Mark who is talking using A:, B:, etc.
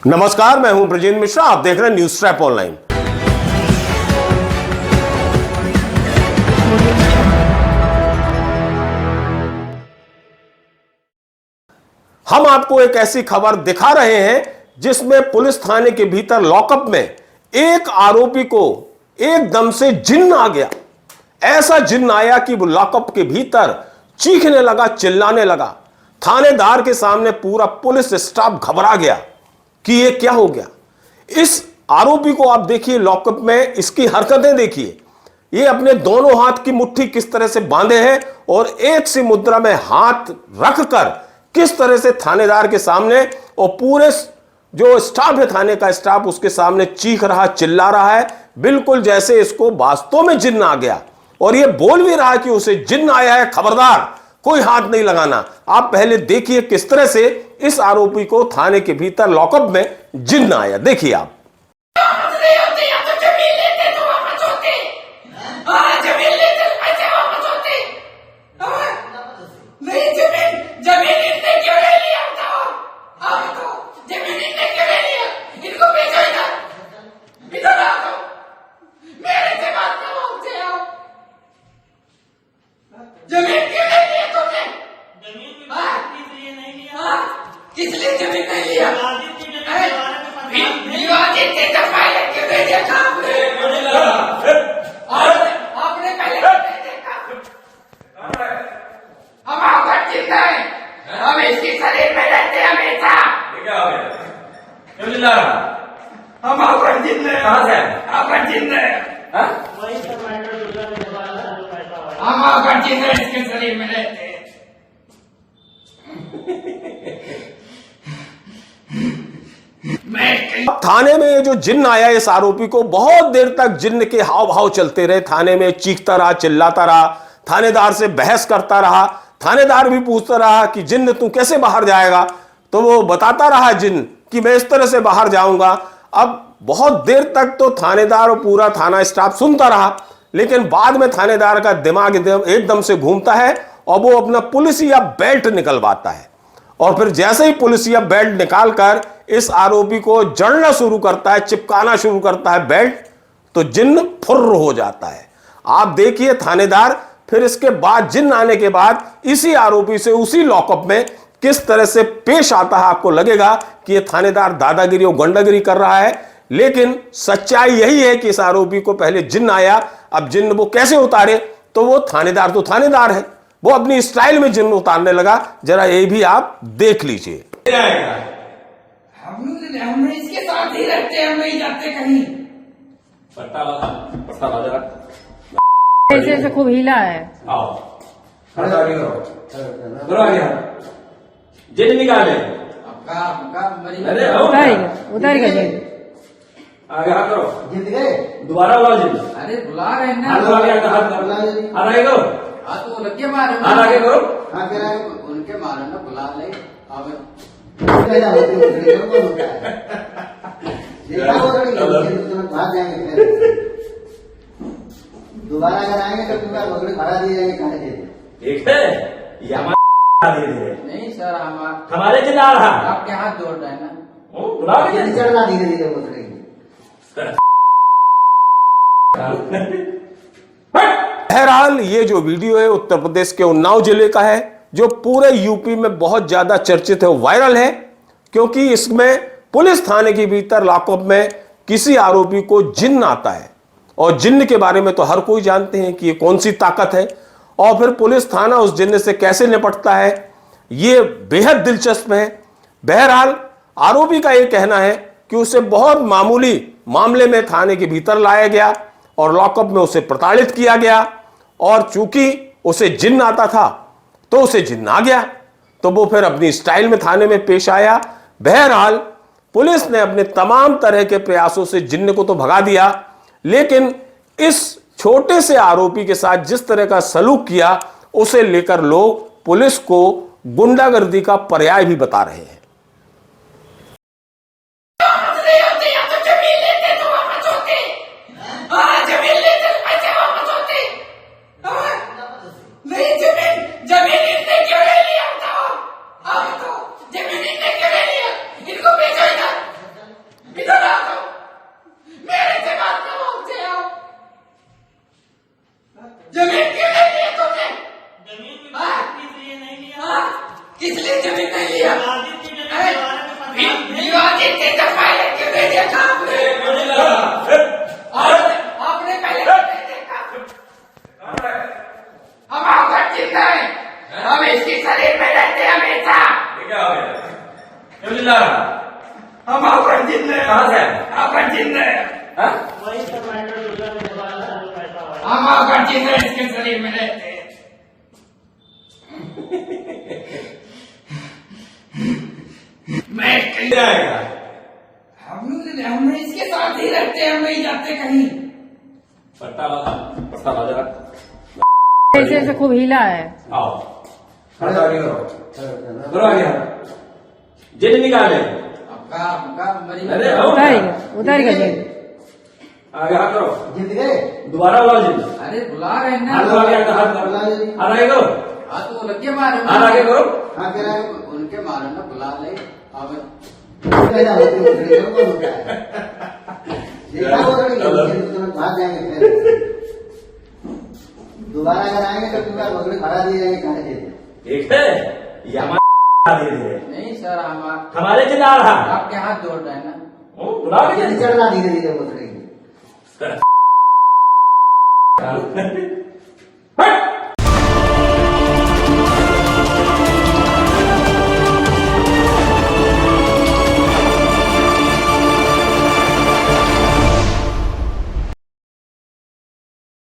A: नमस्कार, मैं हूं ब्रजेंद्र मिश्रा। आप देख रहे हैं न्यूज ट्रैप ऑनलाइन। हम आपको एक ऐसी खबर दिखा रहे हैं जिसमें पुलिस थाने के भीतर लॉकअप में एक आरोपी को एकदम से जिन्न आ गया। ऐसा जिन्न आया कि वो लॉकअप के भीतर चीखने लगा, चिल्लाने लगा। थानेदार के सामने पूरा पुलिस स्टाफ घबरा गया कि ये क्या हो गया। इस आरोपी को आप देखिए लॉकअप में, इसकी हरकतें देखिए। ये अपने दोनों हाथ की मुट्ठी किस तरह से बांधे हैं और एक सी मुद्रा में हाथ रखकर किस तरह से थानेदार के सामने और पूरे जो स्टाफ है, थाने का स्टाफ, उसके सामने चीख रहा, चिल्ला रहा है, बिल्कुल जैसे इसको वास्तव में जिन्न आ गया। और ये बोल भी रहा है कि उसे जिन्न आया है, खबरदार कोई हाथ नहीं लगाना। आप पहले देखिए किस तरह से इस आरोपी को थाने के भीतर लॉकअप में जिन्न आया। देखिए आप।
B: किसलिए जमीन नहीं लिया? विवादित क्यों नहीं देखा आपने पहले नहीं देखा? हम आपका चिन्ह है, हम इसी शरीर में रहते हैं हमेशा। क्या हो गया? क्यों चिल्ला रहा? हम आपका चिन्ह है। कहाँ से? आपका चिन्ह है। हम आपका चिन्ह है, इसके शरीर में रहते हैं।
A: थाने में ये जो जिन्न आया, इस आरोपी को बहुत देर तक जिन्न के हाव भाव चलते रहे। थाने में चीखता रहा, चिल्लाता रहा, थानेदार से बहस करता रहा। थानेदार भी पूछता रहा कि जिन्न तू कैसे बाहर जाएगा, तो वो बताता रहा जिन्न कि मैं इस तरह से बाहर जाऊंगा। अब बहुत देर तक तो थानेदार और पूरा थाना स्टाफ सुनता रहा, लेकिन बाद में थानेदार का दिमाग एकदम से घूमता है और वो अपना पुलिसिया बेल्ट निकलवाता है। और फिर जैसे ही पुलिसिया बेल्ट निकालकर इस आरोपी को जड़ना शुरू करता है, चिपकाना शुरू करता है बेल्ट, तो जिन्न फुर्र हो जाता है। आप देखिए थानेदार फिर इसके बाद, जिन्न आने के बाद, इसी आरोपी से उसी लॉकअप में किस तरह से पेश आता है। आपको लगेगा कि यह थानेदार दादागिरी और गुंडागिरी कर रहा है, लेकिन सच्चाई यही है कि इस आरोपी को पहले जिन्न आया। अब जिन्न वो कैसे उतारे, तो वो थानेदार तो थानेदार है, वो अपनी स्टाइल में जिन्न उतारने लगा। जरा ये भी आप देख लीजिए।
B: हम इसके साथ ही रहते हैं, हम नहीं जाते कहीं।
C: ऐसे खूब हिला है।
D: आओ जिन्न निकाले।
C: उतर गए।
D: आगे हाथ करो।
E: जीत गए।
D: दोबारा बुलाओ जिन्न।
B: अरे बुला रहे हैं ना।
D: हाथ आगे करो। हाथ आगे करो।
B: हाथ तो उनके मारे,
D: हाथ आगे करो।
B: उनके मारे ना, बुला ले। अब
E: भाग जाएंगे फिर। दोबारा अगर आएंगे तो पूरा बकरी भरा दिए जाएंगे खाने के।
D: ठीक है, ये हमारा धीरे
B: नहीं सर,
D: हमारे जिन्न आ रहा।
B: आपके हाथ जोड़ रहे हैं ना।
D: बुला
E: चढ़ना धीरे धीरे बकरी।
A: बहरहाल ये जो वीडियो है उत्तर प्रदेश के उन्नाव जिले का है, जो पूरे यूपी में बहुत ज्यादा चर्चित है, वायरल है, क्योंकि इसमें पुलिस थाने के भीतर लॉकअप में किसी आरोपी को जिन्न आता है। और जिन्न के बारे में तो हर कोई जानते हैं कि ये कौन सी ताकत है, और फिर पुलिस थाना उस जिन्न से कैसे निपटता है, ये बेहद दिलचस्प है। बहरहाल आरोपी का यह कहना है कि उसे बहुत मामूली मामले में थाने के भीतर लाया गया और लॉकअप में उसे प्रताड़ित किया गया, और चूंकि उसे जिन्न आता था तो उसे जिन्न आ गया, तो वो फिर अपनी स्टाइल में थाने में पेश आया। बहरहाल पुलिस ने अपने तमाम तरह के प्रयासों से जिन्न को तो भगा दिया, लेकिन इस छोटे से आरोपी के साथ जिस तरह का सलूक किया, उसे लेकर लोग पुलिस को गुंडागर्दी का पर्याय भी बता रहे हैं।
B: जमीन इतने क्यों नहीं लिया? इनको बेचो इधर। हाँ? किस लिए जमीन नहीं लिया? अरे विवादित थे तो पहले क्यों नहीं देखा आपने? आपने पहले क्यों नहीं देखा? हम आकर जिंदा हैं, हम इसके शरीर में रहते हैं हमेशा।
D: क्या हो गया? क्यों चिल्ला रहा?
B: हम आकर जिंदा हैं।
D: कहाँ से?
B: आकर जिंदा हैं।
D: हाँ?
B: हम आकर जिंदा इसके शरीर में रहते हैं। मैं कहीं
D: क्या आएगा?
B: हम इसके साथ ही रहते हैं, हम नहीं जाते कहीं।
D: पट्टा लगा जरा।
C: ऐसे ऐसे खूब हिला है।
D: आओ खड़ा आगे करो। करो आगे। जिन निकाले। अरे आओ ना।
C: उधर गया जी।
D: आगे हाथ करो।
E: जीत गए
D: दोबारा बुलाओ जिन।
B: अरे बुला रहे हैं
D: हाथ आगे हाथ करो। हाथ आगे करो।
B: हाथ वो लगे मारो।
D: हाथ आगे करो।
E: हाँ कह रहा है
B: उनके मारो ना, बुला ले। अब
E: पैदा होती है मछली को कौन होता है देखा होगा नहीं लेकिन तुरंत भाग जाएंगे फिर दोबारा अगर आएंगे तो तुम्हारा मगड़ी भरा दिए जाएंगे कहा देते
D: ठीक है ये हमारा धीरे
B: नहीं सर,
D: हमारे चिल्ला रहा।
B: आपके हाथ जोड़ रहे हैं ना।
D: बुला के
E: चढ़ना धीरे धीरे मछली
D: हट